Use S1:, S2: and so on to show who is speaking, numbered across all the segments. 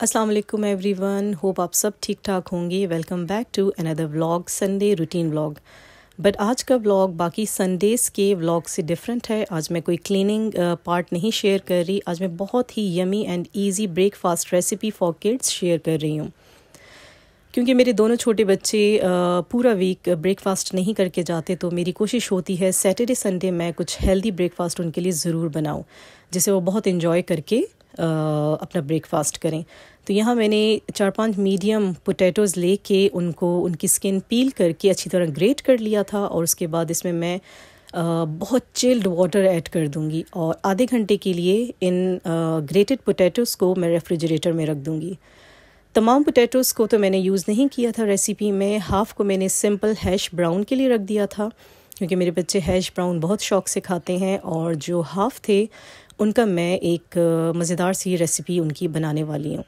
S1: अस्सलाम वालेकुम everyone, hope आप सब ठीक ठाक होंगे। Welcome back to another vlog, Sunday routine vlog. But आज का व्लॉग बाकी संडेज़ के व्लॉग से डिफरेंट है। आज मैं कोई क्लीनिंग पार्ट नहीं शेयर कर रही। आज मैं बहुत ही yummy and easy breakfast recipe for kids share कर रही हूँ, क्योंकि मेरे दोनों छोटे बच्चे पूरा वीक ब्रेकफास्ट नहीं करके जाते, तो मेरी कोशिश होती है सैटरडे संडे मैं कुछ हेल्दी ब्रेकफास्ट उनके लिए ज़रूर बनाऊँ, जिसे वो बहुत इन्जॉय करके अपना ब्रेकफास्ट करें। तो यहाँ मैंने 4-5 मीडियम पोटैटोज़ लेके उनको उनकी स्किन पील करके अच्छी तरह ग्रेट कर लिया था, और उसके बाद इसमें मैं बहुत चिल्ड वाटर ऐड कर दूँगी और आधे घंटे के लिए इन ग्रेटेड पोटैटोज़ को मैं रेफ्रिजरेटर में रख दूँगी। तमाम पोटैटोज़ को तो मैंने यूज़ नहीं किया था रेसिपी में। हाफ़ को मैंने सिंपल हैश ब्राउन के लिए रख दिया था, क्योंकि मेरे बच्चे हैश ब्राउन बहुत शौक़ से खाते हैं, और जो हाफ़ थे उनका मैं एक मज़ेदार सी रेसिपी उनकी बनाने वाली हूँ।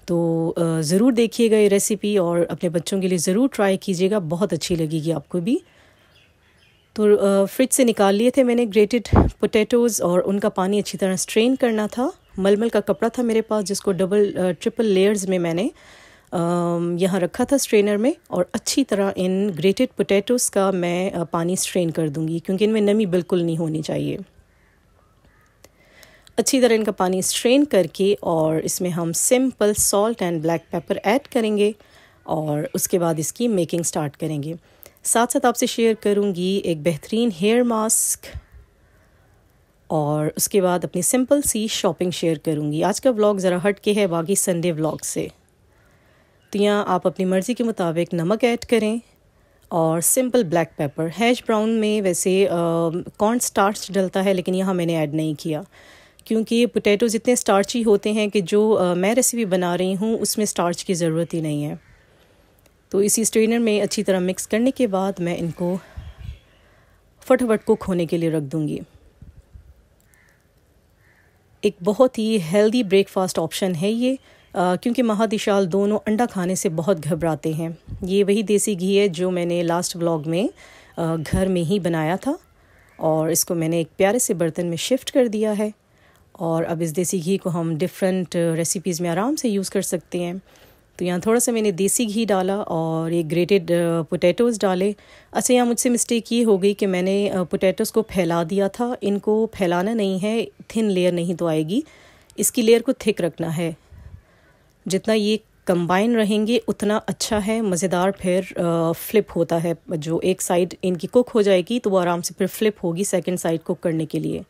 S1: तो ज़रूर देखिएगा ये रेसिपी और अपने बच्चों के लिए ज़रूर ट्राई कीजिएगा, बहुत अच्छी लगेगी आपको भी। तो फ्रिज से निकाल लिए थे मैंने ग्रेटेड पोटैटोज़, और उनका पानी अच्छी तरह स्ट्रेन करना था। मलमल का कपड़ा था मेरे पास, जिसको ट्रिपल लेयर्स में मैंने यहाँ रखा था स्ट्रेनर में, और अच्छी तरह इन ग्रेटेड पोटैटोज़ का मैं पानी स्ट्रेन कर दूँगी, क्योंकि इनमें नमी बिल्कुल नहीं होनी चाहिए। अच्छी तरह इनका पानी स्ट्रेन करके, और इसमें हम simple salt and black pepper add करेंगे, और उसके बाद इसकी मेकिंग स्टार्ट करेंगे। साथ साथ आपसे शेयर करूँगी एक बेहतरीन हेयर मास्क, और उसके बाद अपनी सिंपल सी शॉपिंग शेयर करूँगी। आज का व्लॉग ज़रा हट के है बाकी संडे व्लॉग से। तो यहाँ आप अपनी मर्ज़ी के मुताबिक नमक ऐड करें, और simple black pepper. Hash brown में वैसे कॉर्न स्टार्च डलता है, लेकिन यहाँ मैंने ऐड नहीं किया, क्योंकि पोटैटोज़ इतने स्टार्ची होते हैं कि जो मैं रेसिपी बना रही हूँ उसमें स्टार्च की ज़रूरत ही नहीं है। तो इसी स्ट्रेनर में अच्छी तरह मिक्स करने के बाद मैं इनको फटाफट कुक होने के लिए रख दूँगी। एक बहुत ही हेल्दी ब्रेकफास्ट ऑप्शन है ये, क्योंकि महादिशाल दोनों अंडा खाने से बहुत घबराते हैं। ये वही देसी घी है जो मैंने लास्ट व्लॉग में घर में ही बनाया था, और इसको मैंने एक प्यारे से बर्तन में शिफ्ट कर दिया है, और अब इस देसी घी को हम डिफरेंट रेसिपीज़ में आराम से यूज़ कर सकते हैं। तो यहाँ थोड़ा सा मैंने देसी घी डाला और ये ग्रेटेड पोटैटोज़ डाले। अच्छा, यहाँ मुझसे मिस्टेक ये हो गई कि मैंने पोटैटोज़ को फैला दिया था। इनको फैलाना नहीं है, थिन लेयर नहीं तो आएगी, इसकी लेयर को थिक रखना है। जितना ये कंबाइन रहेंगे उतना अच्छा है, मज़ेदार। फिर फ्लिप होता है, जो एक साइड इनकी कुक हो जाएगी तो वो आराम से फिर फ्लिप होगी सेकंड साइड कुक करने के लिए।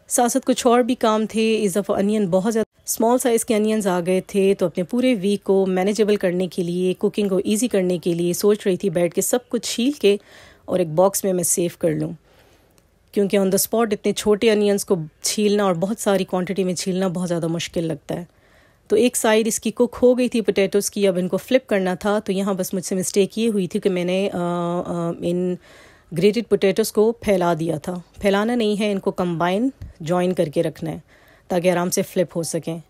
S1: साथ साथ कुछ और भी काम थे। इस दफ़ा अनियन बहुत ज़्यादा स्मॉल साइज़ के अनियंस आ गए थे, तो अपने पूरे वीक को मैनेजेबल करने के लिए, कुकिंग को इजी करने के लिए सोच रही थी बैठ के सब कुछ छील के और एक बॉक्स में मैं सेव कर लूँ, क्योंकि ऑन द स्पॉट इतने छोटे अनियंस को छीलना और बहुत सारी क्वांटिटी में छीलना बहुत ज़्यादा मुश्किल लगता है। तो एक साइड इसकी कुक हो गई थी पोटैटोज़ की, अब इनको फ्लिप करना था। तो यहाँ बस मुझसे मिस्टेक ये हुई थी कि मैंने इन ग्रेटेड पोटैटोज़ को फैला दिया था। फैलाना नहीं है, इनको कंबाइन जॉइन करके रखना है ताकि आराम से फ्लिप हो सकें।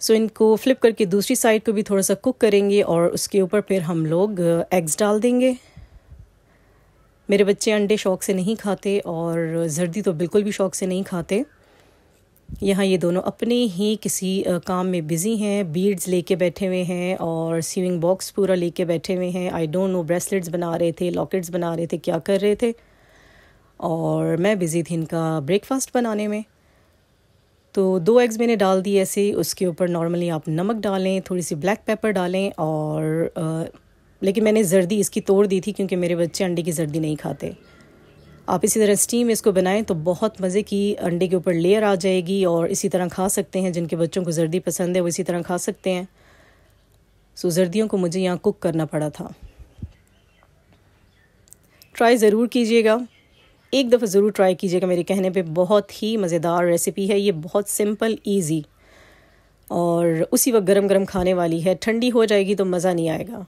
S1: सो इनको फ्लिप करके दूसरी साइड को भी थोड़ा सा कुक करेंगे, और उसके ऊपर फिर हम लोग एग्स डाल देंगे। मेरे बच्चे अंडे शौक़ से नहीं खाते, और जर्दी तो बिल्कुल भी शौक़ से नहीं खाते। यहाँ ये दोनों अपने ही किसी काम में बिज़ी हैं, बीड्स लेके बैठे हुए हैं और सीविंग बॉक्स पूरा लेके बैठे हुए हैं। आई डोंट नो, ब्रेसलेट्स बना रहे थे, लॉकेट्स बना रहे थे, क्या कर रहे थे, और मैं बिज़ी थी इनका ब्रेकफास्ट बनाने में। तो 2 एग्स मैंने डाल दिए ऐसे। उसके ऊपर नॉर्मली आप नमक डालें, थोड़ी सी ब्लैक पेपर डालें, और लेकिन मैंने जर्दी इसकी तोड़ दी थी, क्योंकि मेरे बच्चे अंडे की जर्दी नहीं खाते। आप इसी तरह स्टीम इसको बनाएं तो बहुत मज़े की अंडे के ऊपर लेयर आ जाएगी, और इसी तरह खा सकते हैं। जिनके बच्चों को जर्दी पसंद है वो इसी तरह खा सकते हैं। सो जर्दियों को मुझे यहाँ कुक करना पड़ा था। ट्राई ज़रूर कीजिएगा, एक दफ़ा ज़रूर ट्राई कीजिएगा मेरे कहने पे। बहुत ही मज़ेदार रेसिपी है ये, बहुत सिंपल ईजी, और उसी वक्त गरम गरम खाने वाली है। ठंडी हो जाएगी तो मज़ा नहीं आएगा।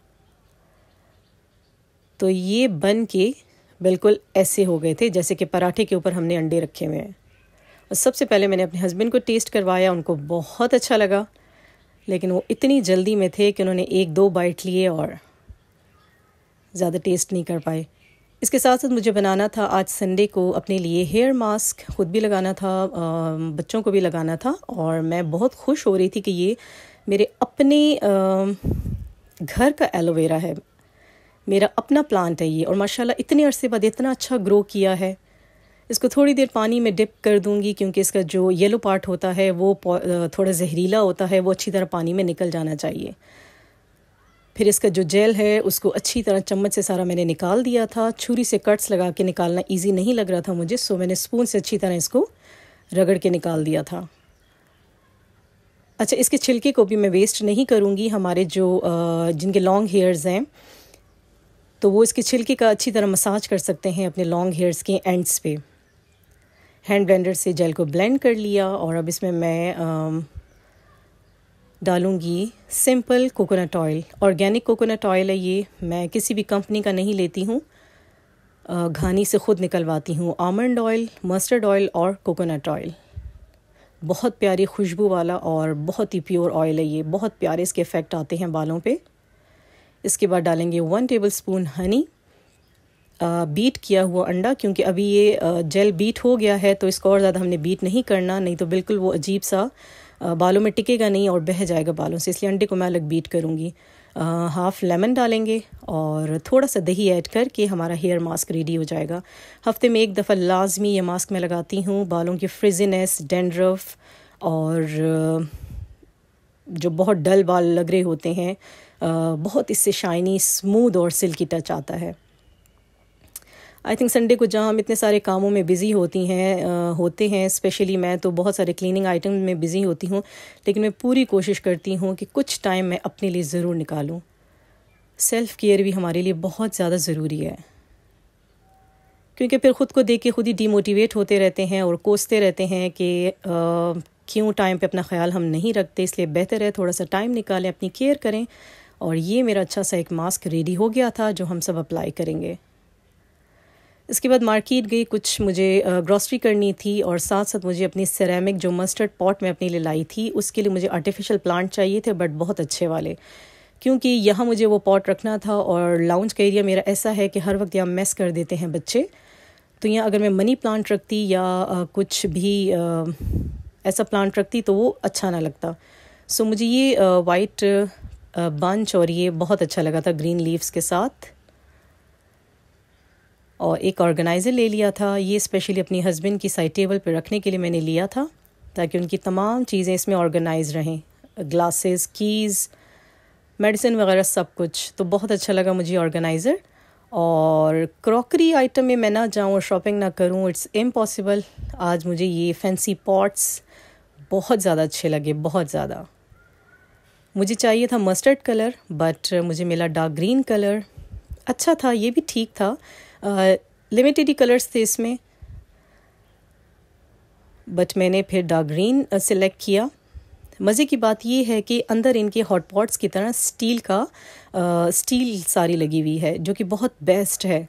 S1: तो ये बन के बिल्कुल ऐसे हो गए थे जैसे कि पराठे के ऊपर हमने अंडे रखे हुए हैं। और सबसे पहले मैंने अपने हस्बैंड को टेस्ट करवाया, उनको बहुत अच्छा लगा, लेकिन वो इतनी जल्दी में थे कि उन्होंने 1-2 बाइट लिए और ज़्यादा टेस्ट नहीं कर पाए। इसके साथ साथ मुझे बनाना था आज संडे को अपने लिए हेयर मास्क, ख़ुद भी लगाना था, बच्चों को भी लगाना था। और मैं बहुत खुश हो रही थी कि ये मेरे अपने घर का एलोवेरा है, मेरा अपना प्लांट है ये, और माशाल्लाह इतने अरसे बाद इतना अच्छा ग्रो किया है। इसको थोड़ी देर पानी में डिप कर दूंगी क्योंकि इसका जो येलो पार्ट होता है वो थोड़ा जहरीला होता है, वो अच्छी तरह पानी में निकल जाना चाहिए। फिर इसका जो जेल है उसको अच्छी तरह चम्मच से सारा मैंने निकाल दिया था। छुरी से कट्स लगा के निकालना इजी नहीं लग रहा था मुझे, सो मैंने स्पून से अच्छी तरह इसको रगड़ के निकाल दिया था। अच्छा, इसके छिलके को भी मैं वेस्ट नहीं करूँगी। हमारे जो जिनके लॉन्ग हेयर्स हैं तो वो इसके छिलके का अच्छी तरह मसाज कर सकते हैं अपने लॉन्ग हेयर्स के एंड्स पे। हैंड ब्लेंडर से जेल को ब्लेंड कर लिया और अब इसमें मैं डालूँगी simple coconut oil. Organic coconut oil है ये, मैं किसी भी कंपनी का नहीं लेती हूँ, घानी से ख़ुद निकलवाती हूँ। आमंड ऑयल, मस्टर्ड ऑयल और कोकोनट ऑयल, बहुत प्यारी खुशबू वाला और बहुत ही प्योर ऑयल है ये, बहुत प्यारे इसके इफ़ेक्ट आते हैं बालों पे। इसके बाद डालेंगे 1 टेबलस्पून हनी, बीट किया हुआ अंडा, क्योंकि अभी ये जेल बीट हो गया है तो इसको और ज़्यादा हमने बीट नहीं करना, नहीं तो बिल्कुल वो अजीब सा बालों में टिकेगा नहीं और बह जाएगा बालों से, इसलिए अंडे को मैं अलग बीट करूँगी। हाफ़ लेमन डालेंगे और थोड़ा सा दही ऐड करके हमारा हेयर मास्क रेडी हो जाएगा। हफ्ते में एक दफ़ा लाजमी ये मास्क मैं लगाती हूँ। बालों की फ्रिजीनेस, डैंड्रफ और जो बहुत डल बाल लग रहे होते हैं, बहुत इससे शाइनी, स्मूथ और सिल्की टच आता है। आई थिंक संडे को जहाँ हम इतने सारे कामों में बिज़ी होते हैं, स्पेशली मैं तो बहुत सारे क्लीनिंग आइटम में बिज़ी होती हूँ, लेकिन मैं पूरी कोशिश करती हूँ कि कुछ टाइम मैं अपने लिए ज़रूर निकालूँ। सेल्फ़ केयर भी हमारे लिए बहुत ज़्यादा ज़रूरी है, क्योंकि फिर ख़ुद को देख के खुद ही डीमोटिवेट होते रहते हैं और कोसते रहते हैं कि क्यों टाइम पे अपना ख्याल हम नहीं रखते। इसलिए बेहतर है थोड़ा सा टाइम निकालें, अपनी केयर करें। और ये मेरा अच्छा सा एक मास्क रेडी हो गया था जो हम सब अप्लाई करेंगे। इसके बाद मार्केट गई, कुछ मुझे ग्रॉसरी करनी थी और साथ साथ मुझे अपनी सिरेमिक जो मस्टर्ड पॉट मैं अपने लिए लाई थी उसके लिए मुझे आर्टिफिशियल प्लांट चाहिए थे, बट बहुत अच्छे वाले, क्योंकि यहाँ मुझे वो पॉट रखना था। और लाउंज का एरिया मेरा ऐसा है कि हर वक्त यहाँ मेस कर देते हैं बच्चे, तो यहाँ अगर मैं मनी प्लांट रखती या कुछ भी ऐसा प्लांट रखती तो वो अच्छा ना लगता। सो मुझे ये वाइट बंच और ये बहुत अच्छा लगा था ग्रीन लीव्स के साथ। और एक ऑर्गेनाइज़र ले लिया था, ये स्पेशली अपनी हस्बैंड की साइड टेबल पर रखने के लिए मैंने लिया था, ताकि उनकी तमाम चीज़ें इसमें ऑर्गेनाइज रहें, ग्लासेस, कीज़, मेडिसिन वगैरह सब कुछ। तो बहुत अच्छा लगा मुझे ऑर्गेनाइज़र। और क्रॉकरी आइटम में मैं ना जाऊँ और शॉपिंग ना करूँ, इट्स इम्पॉसिबल। आज मुझे ये फैंसी पॉट्स बहुत ज़्यादा अच्छे लगे, बहुत ज़्यादा। मुझे चाहिए था मस्टर्ड कलर, बट मुझे मिला डार्क ग्रीन कलर। अच्छा था, ये भी ठीक था, लिमिटेड ही कलर्स थे इसमें, बट मैंने फिर डार्क ग्रीन सिलेक्ट किया। मज़े की बात ये है कि अंदर इनके हॉट पॉट्स की तरह स्टील सारी लगी हुई है, जो कि बहुत बेस्ट है,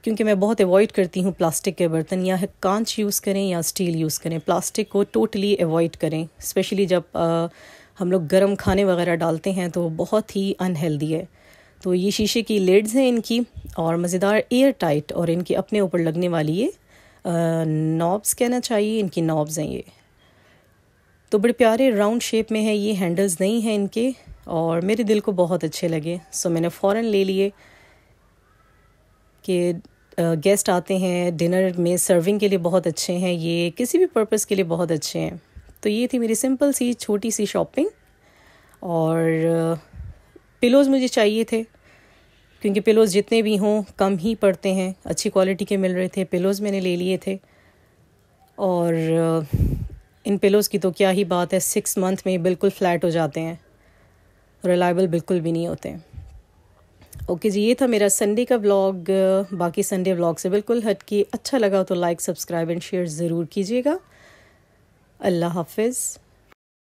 S1: क्योंकि मैं बहुत अवॉइड करती हूँ प्लास्टिक के बर्तन। या कांच यूज़ करें या स्टील यूज़ करें, प्लास्टिक को टोटली अवॉइड करें, स्पेशली जब हम लोग गर्म खाने वगैरह डालते हैं तो बहुत ही अनहेल्दी है। तो ये शीशे की लिड्स हैं इनकी और मज़ेदार एयर टाइट, और इनके अपने ऊपर लगने वाली ये नॉब्स कहना चाहिए, इनकी नॉब्स हैं ये। तो बड़े प्यारे राउंड शेप में है ये, हैंडल्स नहीं हैं इनके, और मेरे दिल को बहुत अच्छे लगे। सो मैंने फ़ौरन ले लिए कि गेस्ट आते हैं डिनर में सर्विंग के लिए बहुत अच्छे हैं, ये किसी भी पर्पस के लिए बहुत अच्छे हैं। तो ये थी मेरी सिंपल सी छोटी सी शॉपिंग। और पिलोज़ मुझे चाहिए थे, क्योंकि पिलोज़ जितने भी हों कम ही पड़ते हैं, अच्छी क्वालिटी के मिल रहे थे। पिलोज़ मैंने ले लिए थे, और इन पिलोज़ की तो क्या ही बात है, 6 मंथ में बिल्कुल फ्लैट हो जाते हैं, रिलायबल बिल्कुल भी नहीं होते। ओके जी, ये था मेरा संडे का व्लॉग। बाकी संडे व्लॉग से बिल्कुल हट के। अच्छा लगा तो लाइक, सब्सक्राइब एंड शेयर ज़रूर कीजिएगा। अल्लाह हाफिज़।